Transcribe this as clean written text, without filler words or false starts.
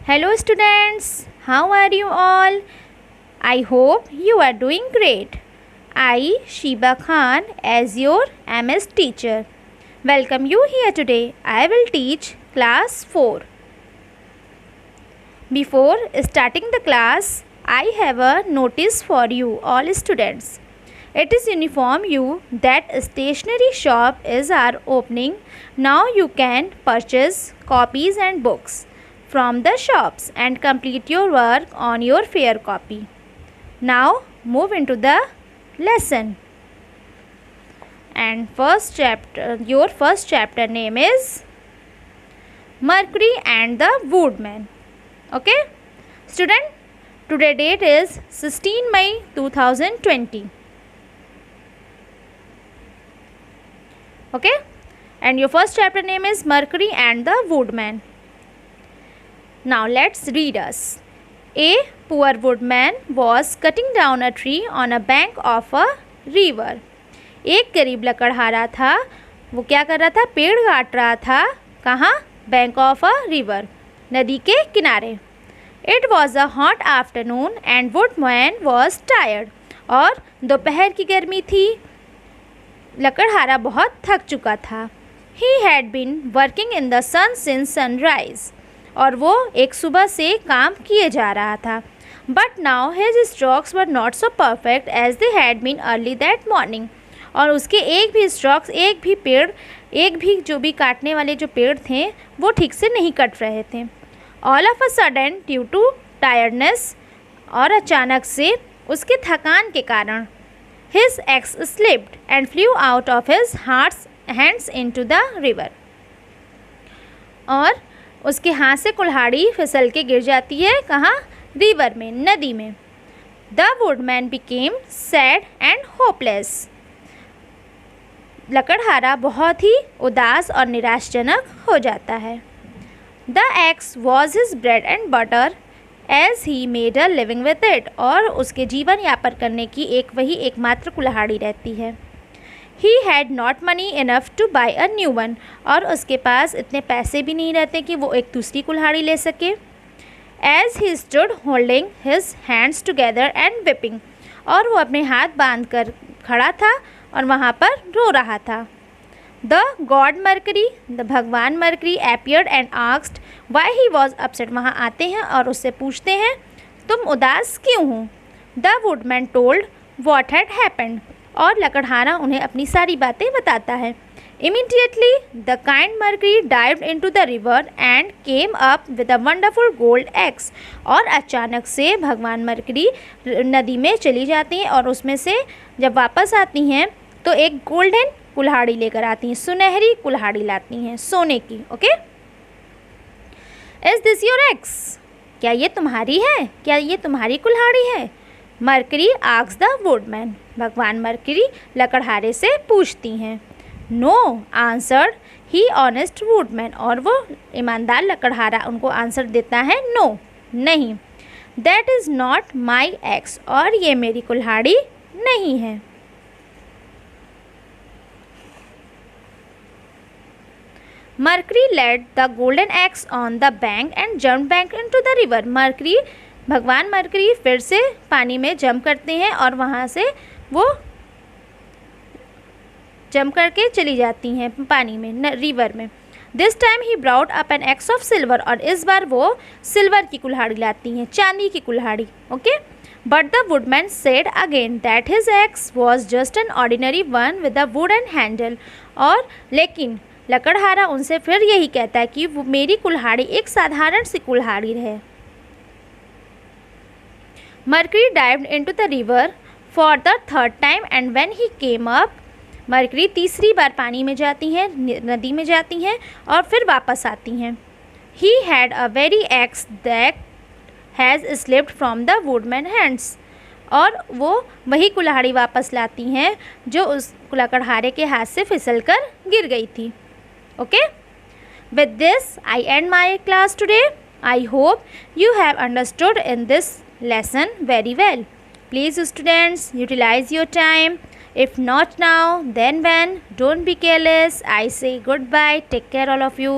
Hello students, how are you all? I hope you are doing great. I, Shiba Khan, as your MS teacher, welcome you here today. I will teach class 4. Before starting the class, I have a notice for you all students. It is inform you that stationery shop is our opening. Now you can purchase copies and books from the shops and complete your work on your fair copy. Now move into the lesson. And your first chapter name is Mercury and the Woodman. Okay, student, today date is 16 May 2020. Okay, and your first chapter name is Mercury and the Woodman. Now let's read us. A poor woodman was cutting down a tree on a bank of a river. एक गरीब लकड़हारा था, वो क्या कर रहा था? पेड़ काट रहा था. कहाँ? बैंक ऑफ अ रिवर, नदी के किनारे. It was a hot afternoon and woodman was tired. और दोपहर की गर्मी थी. लकड़हारा बहुत थक चुका था. He had been working in the sun since sunrise. और वो एक सुबह से काम किए जा रहा था. But now his strokes were not so perfect as they had been early that morning. और उसके एक भी स्ट्रोक्स, एक भी जो भी काटने वाले जो पेड़ थे वो ठीक से नहीं कट रहे थे. All of a sudden due to tiredness, और अचानक से उसके थकान के कारण, his axe slipped and flew out of his hands into the river. और उसके हाथ से कुल्हाड़ी फिसल के गिर जाती है. कहाँ? रिवर में, नदी में. The woodman became sad and hopeless. लकड़हारा बहुत ही उदास और निराशजनक हो जाता है. The axe was his bread and butter as he made a living with it. और उसके जीवन यापन करने की वही एकमात्र कुल्हाड़ी रहती है. He had not money enough to buy a new one. और उसके पास इतने पैसे भी नहीं रहते कि वो एक दूसरी कुल्हाड़ी ले सके. As he stood holding his hands together and weeping. और वो अपने हाथ बांध कर खड़ा था और वहाँ पर रो रहा था. The god Mercury, the भगवान mercury appeared and asked why he was upset. वहाँ आते हैं और उससे पूछते हैं तुम उदास क्यों हो. The woodman told what had happened. और लकड़हारा उन्हें अपनी सारी बातें बताता है. Immediately the kind Mercury dived into the river and came up with a wonderful gold axe. और अचानक से भगवान मरकरी नदी में चली जाती हैं और उसमें से जब वापस आती हैं तो एक गोल्डन कुल्हाड़ी लेकर आती हैं, सुनहरी कुल्हाड़ी लाती हैं सोने की. Okay, Is this your axe? क्या ये तुम्हारी है? क्या ये तुम्हारी कुल्हाड़ी है? Mercury asks the woodman. भगवान मरकरी लकड़हारे से पूछती हैं. नो आंसर्ड ही ऑनेस्ट वुडमैन. और वो ईमानदार लकड़हारा उनको आंसर देता है नो, नहीं. That is not my axe. और ये मेरी कुल्हाड़ी नहीं है. Mercury laid the golden axe on the bank and jump back into the river. भगवान मरकरी फिर से पानी में जंप करते हैं और वहाँ से वो जंप करके चली जाती हैं पानी में, रिवर में. This time he brought up an x of silver. और इस बार वो सिल्वर की कुल्हाड़ी लाती हैं, चांदी की कुल्हाड़ी. Okay, but the woodman said again that his ex was just an ordinary one with a wooden handle. और लेकिन लकड़हारा उनसे फिर यही कहता है कि वो मेरी कुल्हाड़ी एक साधारण सी कुल्हाड़ी है. Mercury dived into the river for the third time and when he came up, mercury तीसरी बार पानी में जाती हैं, नदी में जाती हैं और फिर वापस आती हैं. He had a very axe that has slipped from the woodman hands. और वो वही कुल्हाड़ी वापस लाती हैं जो उस लकड़हारे के हाथ से फिसल कर गिर गई थी. Okay, with this I end my class today. I hope you have understood in this lesson very well. Please students, utilize your time. If not now, then when. Don't be careless. I say goodbye. Take care all of you.